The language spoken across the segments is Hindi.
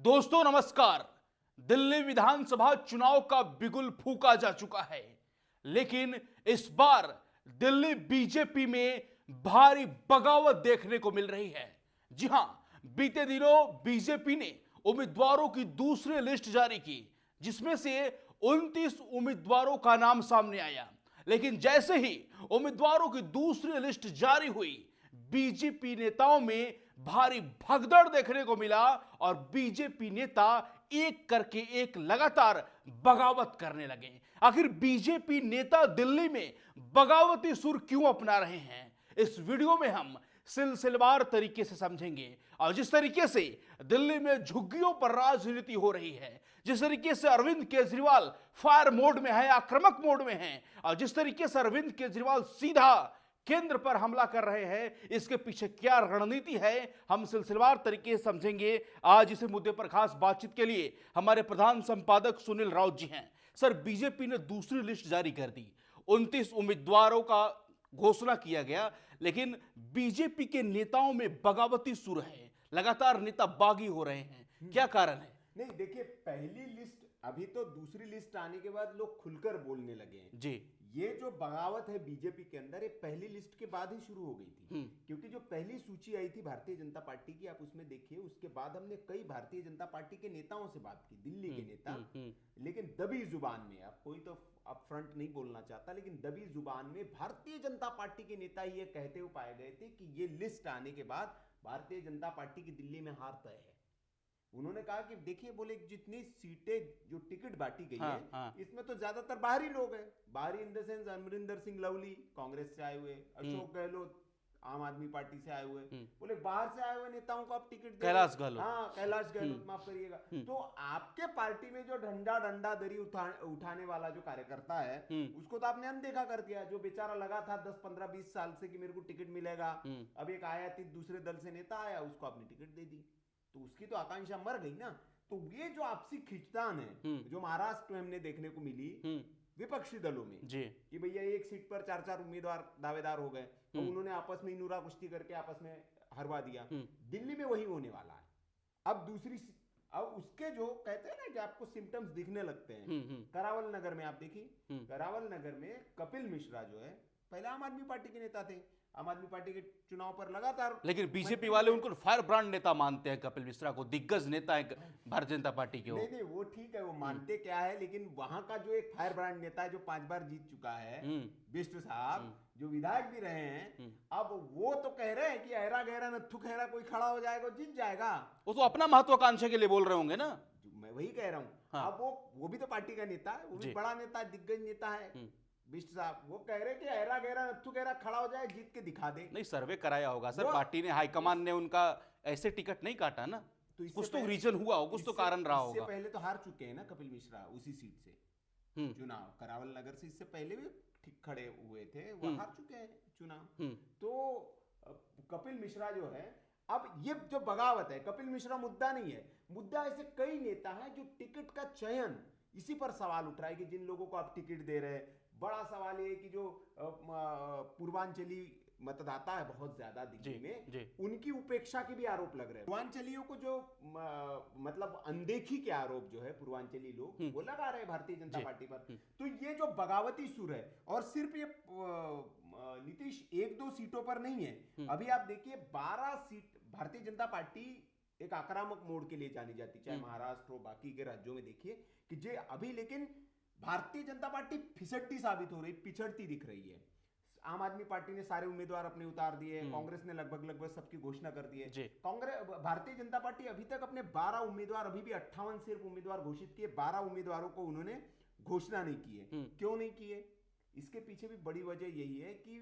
दोस्तों नमस्कार। दिल्ली विधानसभा चुनाव का बिगुल फूंका जा चुका है, लेकिन इस बार दिल्ली बीजेपी में भारी बगावत देखने को मिल रही है। जी हां, बीते दिनों बीजेपी ने उम्मीदवारों की दूसरी लिस्ट जारी की, जिसमें से 29 उम्मीदवारों का नाम सामने आया। लेकिन जैसे ही उम्मीदवारों की दूसरी लिस्ट जारी हुई, बीजेपी नेताओं में भारी भगदड़ देखने को मिला और बीजेपी नेता एक करके एक लगातार बगावत करने लगे। आखिर बीजेपी नेता दिल्ली में बगावती सुर क्यों अपना रहे हैं, इस वीडियो में हम सिलसिलेवार तरीके से समझेंगे। और जिस तरीके से दिल्ली में झुग्गियों पर राजनीति हो रही है, जिस तरीके से अरविंद केजरीवाल फायर मोड में है, आक्रामक मोड में है, और जिस तरीके से अरविंद केजरीवाल सीधा केंद्र पर हमला कर रहे हैं, इसके पीछे क्या रणनीति है, हम सिलसिलेवार तरीके से समझेंगे। आज इस मुद्दे पर खास बातचीत के लिए हमारे प्रधान संपादक सुनील राउत जी हैं। सर, बीजेपी ने दूसरी लिस्ट जारी कर दी, 29 उम्मीदवारों का घोषणा किया गया, लेकिन बीजेपी के नेताओं में बगावती सुर है, लगातार नेता बागी हो रहे हैं। क्या कारण है? नहीं, देखिए, पहली लिस्ट अभी तो दूसरी लिस्ट आने के बाद लोग खुलकर बोलने लगे हैं जी। ये जो बगावत है बीजेपी के अंदर, ये पहली लिस्ट के बाद ही शुरू हो गई थी। क्योंकि जो पहली सूची आई थी भारतीय जनता पार्टी की, आप उसमें देखिए, उसके बाद हमने कई भारतीय जनता पार्टी के नेताओं से बात की, दिल्ली के नेता, लेकिन दबी जुबान में, अब कोई तो अब फ्रंट नहीं बोलना चाहता, लेकिन दबी जुबान में भारतीय जनता पार्टी के नेता ये कहते हुए पाए गए थे कि ये लिस्ट आने के बाद भारतीय जनता पार्टी की दिल्ली में हार तय है। उन्होंने कहा कि देखिए, बोले जितनी सीटें जो टिकट बांटी गई है, इसमें तो ज्यादातर बाहरी लोग हैं। बाहरी in the sense Amarinder Singh Lovely Congress से आए हुए, अशोक गहलोत आम आदमी पार्टी से आए हुए, बोले बाहर से आए हुए नेताओं को आप टिकट दे, कैलाश गहलोत, हाँ कैलाश गहलोत, माफ करिएगा। तो आपके पार्टी में जो डंडा दरी उठाने वाला जो कार्यकर्ता है, उसको तो आपने अनदेखा कर दिया। जो बेचारा लगा था 10 15 20 साल से कि मेरे को टिकट मिलेगा, अब एक आयातित दूसरे दल से नेता आया, उसको आपने टिकट दे दी, तो उसकी तो आकांक्षा मर गई ना। तो ये जो आपसी खींचतान है जो महाराष्ट्र में हमने देखने को मिली विपक्षी दलों में, जी, कि भैया एक सीट पर 4-4 उम्मीदवार दावेदार हो गए, तो उन्होंने आपस में नूरा कुश्ती करके आपस में हरवा दिया। दिल्ली में वही होने वाला है। अब अब उसके जो कहते हैं ना कि आपको सिम्टम्स दिखने लगते हैं। करावल नगर में आप देखिए, करावल नगर में कपिल मिश्रा जो है, पहले आम आदमी पार्टी के नेता थे, आम आदमी पार्टी के चुनाव पर लगातार, लेकिन बीजेपी वाले उनको फायर ब्रांड नेता मानते हैं। कपिल मिश्रा को दिग्गज नेता है भारतीय जनता पार्टी के। नहीं, वो ठीक है, वो मानते क्या है, लेकिन वहां का जो एक फायर ब्रांड नेता है जो 5 बार जीत चुका है, बिष्ट साहब, जो विधायक भी रहे हैं, अब वो तो कह रहे हैं कि अहरा गहरा नत्थु खैरा कोई खड़ा हो जाएगा जीत जाएगा। वो तो अपना महत्वाकांक्षा के लिए बोल रहे होंगे ना। मैं वही कह रहा हूँ। हाँ। अब वो भी तो पार्टी का नेता है, वो भी बड़ा नेता, दिग्गज नेता है बिष्ट साहब। वो कह रहे कि अहरा गहरा नत्थु गहरा खड़ा हो जाए, जीत के दिखा दे। नहीं, सर्वे कराया होगा सर, पार्टी ने, हाईकमान ने उनका ऐसे टिकट नहीं काटा ना, तो कुछ तो रीजन हुआ हो, कुछ तो कारण रहा होगा। इससे पहले तो हार चुके हैं ना कपिल मिश्रा उसी सीट से चुनाव, करावल नगर से इससे पहले भी ठीक खड़े हुए थे, वो हार चुके हैं चुनाव। तो कपिल मिश्रा जो है, अब ये जो बगावत है, कपिल मिश्रा मुद्दा नहीं है, मुद्दा ऐसे कई नेता हैं जो टिकट का चयन, इसी पर सवाल उठ रहा है कि जिन लोगों को आप टिकट दे रहे हैं। बड़ा सवाल ये है कि जो पूर्वांचली मतदाता है बहुत ज्यादा दिल्ली में, उनकी उपेक्षा के भी आरोप लग रहे हैं। पूर्वांचलियों को जो मतलब अनदेखी के आरोप जो है पूर्वांचली लोग वो लगा रहे हैं भारतीय जनता पार्टी पर। तो ये जो बगावती सुर है, और सिर्फ ये नीतीश 1-2 सीटों पर नहीं है, अभी आप देखिए 12 सीट भारतीय जनता पार्टी एक आक्रामक मोड के लिए जानी जाती, चाहे महाराष्ट्र हो, बाकी के राज्यों में देखिए कि जे अभी, लेकिन भारतीय जनता पार्टी फिसड्डी साबित हो रही, पिछड़ती दिख रही है। आम आदमी पार्टी ने सारे उम्मीदवार अपने उतार दिए, कांग्रेस ने लगभग सबकी घोषणा कर दी है। भारतीय जनता पार्टी अभी तक अपने 12 उम्मीदवार, अभी भी 58 सिर्फ उम्मीदवार घोषित किए, 12 उम्मीदवारों को उन्होंने घोषणा नहीं की है। क्यों नहीं की है? इसके पीछे भी बड़ी वजह यही है कि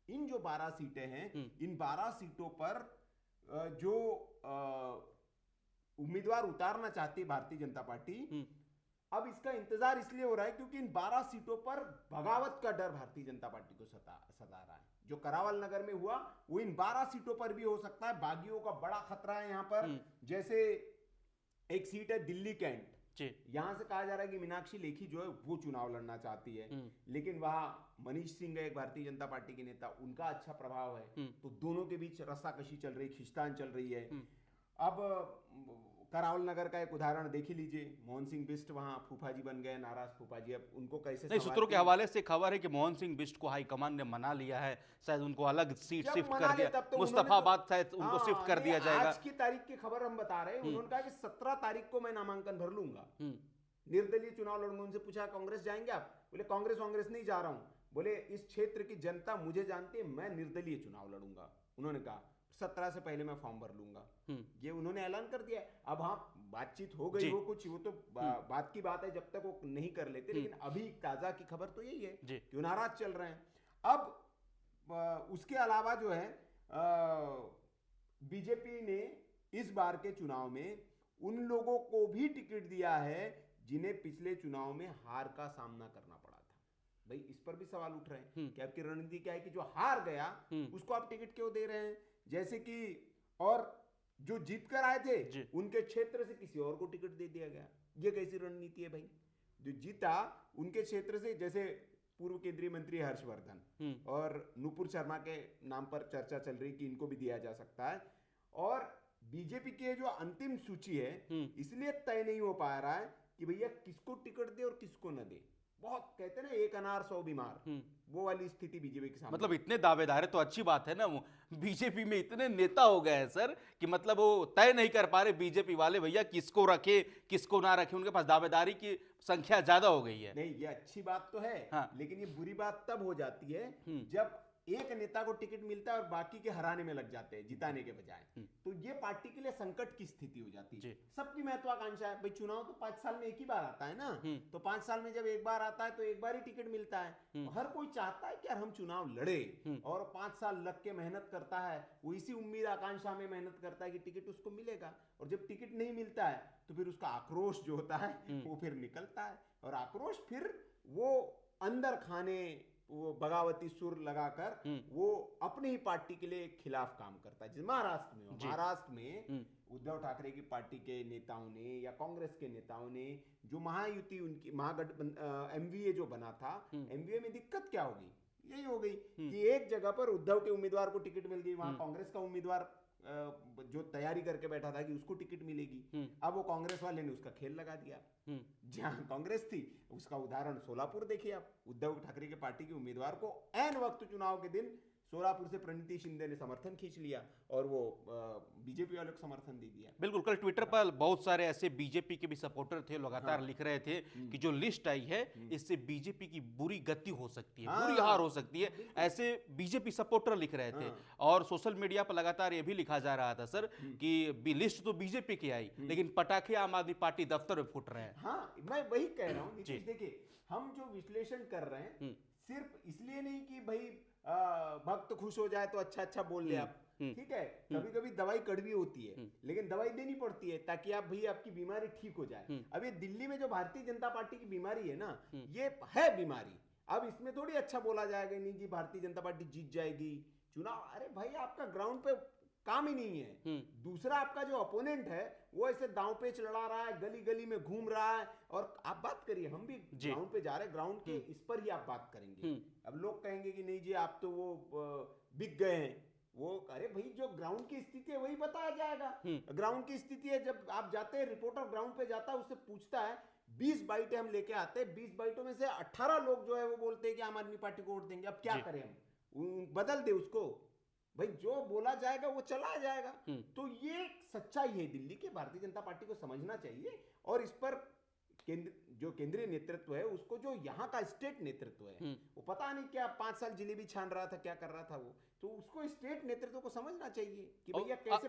इन जो 12 सीटें हैं, इन 12 सीटों पर जो उम्मीदवार उतारना चाहती है भारतीय जनता पार्टी, अब इसका इंतजार इसलिए हो रहा है क्योंकि इन 12 सीटों पर बगावत का डर भारतीय जनता पार्टी को सता रहा है। जो करावल नगर में हुआ वो इन 12 सीटों पर भी हो सकता है। बागियों का बड़ा खतरा है यहां पर। जैसे एक सीट है दिल्ली कैंट, यहां से कहा जा रहा है कि मीनाक्षी लेखी जो है वो चुनाव लड़ना चाहती है, लेकिन वहां मनीष सिंह है एक भारतीय जनता पार्टी के नेता, उनका अच्छा प्रभाव है, तो दोनों के बीच रस्साकशी चल रही, खींचतान चल रही है। अब करावल नगर का एक उदाहरण देख ही लीजिए, मोहन सिंह बिष्ट वहां फूफा जी बन गए, नाराज फूफा जी, अब उनको कैसे नहीं, सूत्रों के हवाले से खबर है कि मोहन सिंह बिष्ट को हाईकमान ने मना लिया है, शायद उनको अलग सीट जब शिफ्ट मना कर ले दिया, तब तो मुस्तफाबाद शायद उनको शिफ्ट कर दिया जाएगा। आज की तारीख की खबर हम बता रहे हैं, उन्होंने कहा कि 17 तारीख को मैं नामांकन भर लूंगा, निर्दलीय चुनाव लड़ूंगा। उनसे पूछा कांग्रेस जाएंगे आप? बोले कांग्रेस नहीं जा रहा हूं, बोले इस क्षेत्र की जनता मुझे जानती है, मैं निर्दलीय चुनाव लड़ूंगा। उन्होंने कहा 17 से पहले मैं फॉर्म भर लूंगा, ये उन्होंने ऐलान कर दिया। अब हाँ, बातचीत हो गई हो कुछ, वो तो बात की बात है, जब तक वो नहीं कर लेते, लेकिन अभी ताजा की खबर तो यही है कि वो नाराज चल रहे हैं। अब उसके अलावा जो है बीजेपी ने इस बार के चुनाव में उन लोगों को भी टिकट दिया है जिन्हें पिछले चुनाव में हार का सामना करना पड़ा था। भाई इस पर भी सवाल उठ रहे हैं कि आपकी रणनीति क्या है कि जो हार गया उसको आप टिकट क्यों दे रहे हैं? जैसे कि और जो जीत कर आए थे उनके क्षेत्र से किसी और को टिकट दे दिया गया, ये कैसी रणनीति है भाई? जो जीता उनके क्षेत्र से, जैसे पूर्व केंद्रीय मंत्री हर्षवर्धन और नुपुर शर्मा के नाम पर चर्चा चल रही कि इनको भी दिया जा सकता है, और बीजेपी की जो अंतिम सूची है इसलिए तय नहीं हो पा रहा है कि भैया किसको टिकट दे और किसको न दे। बहुत कहते हैं ना, एक अनार 100 बीमार, वो वाली स्थिति बीजेपी के सामने। मतलब इतने दावेदार है तो अच्छी बात है ना, बीजेपी में इतने नेता हो गए हैं सर कि मतलब वो तय नहीं कर पा रहे बीजेपी वाले भैया किसको रखे किसको ना रखे, उनके पास दावेदारी की संख्या ज्यादा हो गई है। नहीं, ये अच्छी बात तो है, लेकिन ये बुरी बात तब हो जाती है जब एक नेता को टिकट मिलता है और बाकी के हराने में लग जाते हैं जिताने के बजाय, तो ये पार्टी के लिए संकट की स्थिति हो जाती है। सबकी महत्वाकांक्षा है भाई, चुनाव तो 5 साल में एक ही बार आता है ना, तो 5 साल में जब एक बार आता है तो एक बार ही टिकट मिलता है। तो हर कोई चाहता है कि यार हम चुनाव लड़े, और 5 साल लग के मेहनत करता है, वो इसी उम्मीद आकांक्षा में मेहनत करता है कि टिकट उसको मिलेगा, और जब टिकट नहीं मिलता है तो फिर उसका आक्रोश जो होता है वो फिर निकलता है, और आक्रोश फिर वो अंदर खाने, वो बगावती सुर लगाकर वो अपनी ही पार्टी के लिए खिलाफ काम करता है। महाराष्ट्र में उद्धव ठाकरे की पार्टी के नेताओं ने या कांग्रेस के नेताओं ने जो महायुति उनकी महागठबंधन एमवीए जो बना था, एमवीए में दिक्कत क्या होगी? यही हो गई कि एक जगह पर उद्धव के उम्मीदवार को टिकट मिल गई, वहां कांग्रेस का उम्मीदवार जो तैयारी करके बैठा था कि उसको टिकट मिलेगी, अब वो कांग्रेस वाले ने उसका खेल लगा दिया। जहां कांग्रेस थी, उसका उदाहरण सोलापुर देखिए आप, उद्धव ठाकरे के पार्टी के उम्मीदवार को ऐन वक्त चुनाव के दिन सोलापुर से प्रणिति शिंदे ने समर्थन खींच लिया और वो बीजेपी वालों को समर्थन दे दिया। बिल्कुल, कल ट्विटर पर बहुत सारे ऐसे बीजेपी के भी सपोर्टर थे, लगातार लिख रहे थे कि जो लिस्ट आई है इससे बीजेपी की बुरी गति हो सकती है, बुरी हार हो सकती है, ऐसे बीजेपी सपोर्टर लिख रहे थे। और सोशल मीडिया पर लगातार ये भी लिखा जा रहा था सर कि लिस्ट तो बीजेपी की आई लेकिन पटाखे आम आदमी पार्टी दफ्तर में फूट रहे हैं। हाँ, मैं वही कह रहा हूँ नीतीश, देखिए हम जो विश्लेषण कर रहे हैं सिर्फ इसलिए नहीं कि भाई भक्त खुश हो जाए तो अच्छा बोल ले आप, ठीक है, कभी कभी दवाई कड़वी होती है लेकिन दवाई देनी पड़ती है ताकि आप भाई आपकी बीमारी ठीक हो जाए। अब ये दिल्ली में जो भारतीय जनता पार्टी की बीमारी है ना, ये है बीमारी, अब इसमें थोड़ी अच्छा बोला जाएगा नहीं जी भारतीय जनता पार्टी जीत जाएगी चुनाव। अरे भाई आपका ग्राउंड पे काम ही नहीं है, दूसरा आपका जो अपोनेंट है वो ऐसे दांव पेच लड़ा रहा है, गली गली में घूम रहा है, और आप बात करिए, हम भी ग्राउंड पे जा रहे हैं, ग्राउंड के इस पर ही आप बात करेंगे। अब लोग कहेंगे कि नहीं जी आप तो वो बिक गए हैं, वो अरे भाई जो ग्राउंड की स्थिति है वही बताया जाएगा। ग्राउंड की स्थिति है, जब आप जाते हैं, रिपोर्टर ग्राउंड पे जाता है, उससे पूछता है 20 बाइटें हम लेके आते हैं, 20 बाइटों में से 18 लोग जो है वो बोलते हैं कि आम आदमी पार्टी को वोट देंगे। अब क्या करें हम, बदल दे उसको, भाई जो बोला जाएगा वो चला जाएगा। तो ये सच्चाई है दिल्ली के, भारतीय जनता पार्टी को समझना चाहिए, और इस पर जो केंद्रीय नेतृत्व है उसको, जो यहाँ का स्टेट नेतृत्व है वो पता नहीं क्या 5 साल जिलेबी छान रहा था, क्या कर रहा था वो, तो उसको स्टेट नेतृत्व को समझना चाहिए कि भैया कैसे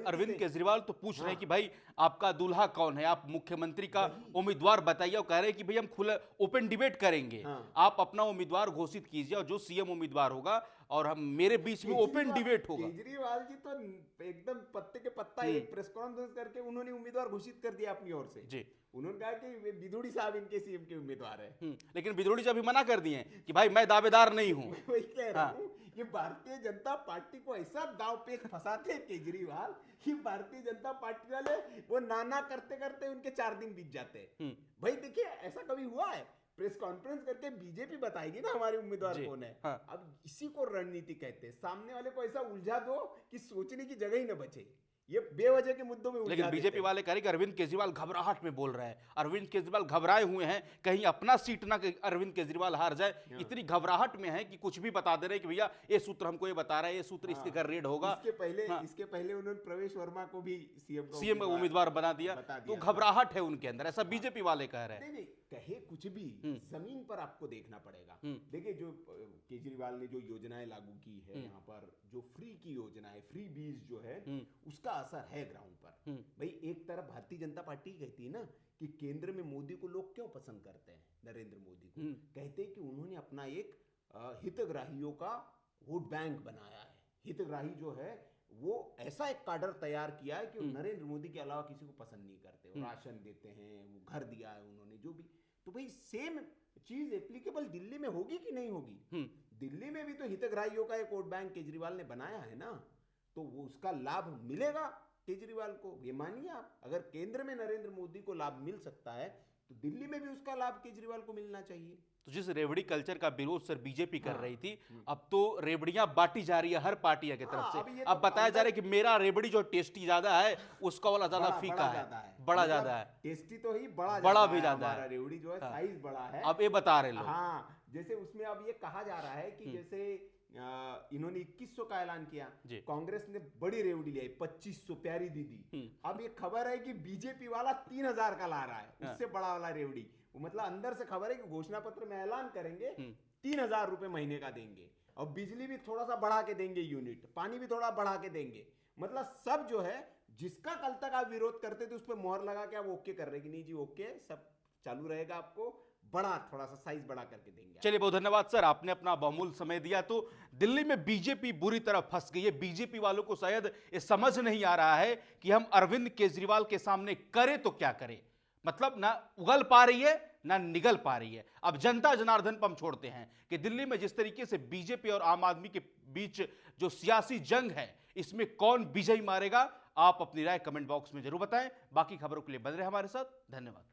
अरविंद केजरीवाल तो पूछ रहे हैं कि भाई आपका दूल्हा कौन है, आप मुख्यमंत्री का उम्मीदवार बताइए, और कह रहे हैं कि भाई हम खुला ओपन डिबेट करेंगे, आप अपना उम्मीदवार घोषित कीजिए और जो सीएम उम्मीदवार होगा और हम मेरे बीच में ओपन डिबेट होगा। केजरीवाल जी तो एकदम पत्ते के पत्ता एक प्रेस कॉन्फ्रेंस करके उन्होंने उम्मीदवार घोषित कर दिया अपनी ओर से जी। उन्होंने कहा कि बिदुड़ी साहब इनके सीएम के उम्मीदवार है, लेकिन बिदुड़ी जी अभी मना कर दिए कि भाई मैं दावेदार नहीं हूं। वही कह रहा हूं, ये भारतीय जनता पार्टी को ऐसा दांव पे फंसाते केजरीवाल कि भारतीय जनता पार्टी वाले वो नाना करते करते उनके 4 दिन बीत जाते हैं। भाई देखिए ऐसा कभी हुआ है, प्रेस कॉन्फ्रेंस करके बीजेपी बताएगी ना हमारे उम्मीदवार कौन है। अब इसी को रणनीति कहते हैं, सामने वाले को ऐसा उलझा दो कि सोचने की जगह ही ना बचे ये बेवजह के मुद्दों में लेकिन उलझा देते बीजेपी हैं। वाले कह रहे कि अरविंद केजरीवाल घबराहट में बोल रहे हैं, अरविंद केजरीवाल घबराए हुए हैं, कहीं अपना सीट ना कि अरविंद केजरीवाल हार जाए, इतनी घबराहट में है कि कुछ भी बता दे रहे हैं कि भैया ये सूत्र हमको ये बता रहा है, ये सूत्र इसके घर रेड होगा। इसके पहले उन्होंने प्रवेश वर्मा को भी सीएम का उम्मीदवार बना दिया, तो घबराहट है उनके अंदर, ऐसा बीजेपी वाले कह रहे हैं। नहीं कहे कुछ भी, जमीन पर आपको देखना पड़ेगा। देखिए जो केजरीवाल ने जो योजनाएं लागू की है यहाँ पर, जो फ्री की योजना है, फ्री बीज जो है, उसका असर है ग्राउंड पर। भाई एक तरफ भारतीय जनता पार्टी कहती है ना कि केंद्र में मोदी को लोग क्यों पसंद करते हैं, नरेंद्र मोदी को कहते हैं कि उन्होंने अपना एक हितग्राहियों का वोट बैंक बनाया है। हितग्राही जो है वो ऐसा एक काडर तैयार किया है कि वो नरेंद्र मोदी के अलावा किसी को पसंद नहीं करते। वो राशन देते हैं, वो घर दिया है उन्होंने जो भी। तो भाई सेम चीज एप्लीकेबल दिल्ली में होगी कि नहीं होगी? दिल्ली में भी तो हितग्राहियों का एक वोट बैंक केजरीवाल ने बनाया है ना, तो वो उसका लाभ मिलेगा केजरीवाल को। ये मानिए आप, अगर केंद्र में नरेंद्र मोदी को लाभ मिल सकता है तो दिल्ली में भी उसका लाभ केजरीवाल को मिलना चाहिए। तो जिस रेवड़ी कल्चर का विरोध सर बीजेपी कर रही थी, अब तो रेवड़ियां बांटी जा रही है हर पार्टी के तरफ से। अब बताया जा रहा है कि मेरा रेवड़ी जो टेस्टी ज्यादा है उसका वाला ज्यादा फीका है, बड़ा ज्यादा है। टेस्टी तो ही बड़ा भी ज्यादा है, रेवड़ी जो है साइज बड़ा है। अब ये बता रहे लोग। हाँ, जैसे उसमें अब ये कहा जा रहा है कि जैसे इन्होंने 2100 का ऐलान किया, कांग्रेस ने बड़ी रेवड़ी ली 2500 प्यारी दीदी। अब ये खबर है कि बीजेपी वाला 3000 का ला रहा है, उससे बड़ा वाला रेवड़ी। मतलब अंदर से खबर है कि घोषणा पत्र में ऐलान करेंगे 3000 रुपए महीने का देंगे, और बिजली भी थोड़ा सा बढ़ा के देंगे यूनिट, पानी भी थोड़ा बढ़ा के देंगे। मतलब सब जो है, जिसका कल तक आप विरोध करते थे उस पर मोहर लगा के आप ओके कर रहे कि नहीं जी ओके, सब चालू रहेगा, आपको बड़ा थोड़ा सा साइज बड़ा करके देंगे। चलिए बहुत धन्यवाद सर, आपने अपना बहुमूल्य समय दिया। तो दिल्ली में बीजेपी बुरी तरह फंस गई है। बीजेपी वालों को शायद ये समझ नहीं आ रहा है कि हम अरविंद केजरीवाल के सामने करें तो क्या करें। मतलब ना उगल पा रही है ना निगल पा रही है। अब जनता जनार्दन पर हम छोड़ते हैं कि दिल्ली में जिस तरीके से बीजेपी और आम आदमी के बीच जो सियासी जंग है, इसमें कौन विजयी मारेगा, आप अपनी राय कमेंट बॉक्स में जरूर बताएं। बाकी खबरों के लिए बने रहे हमारे साथ। धन्यवाद।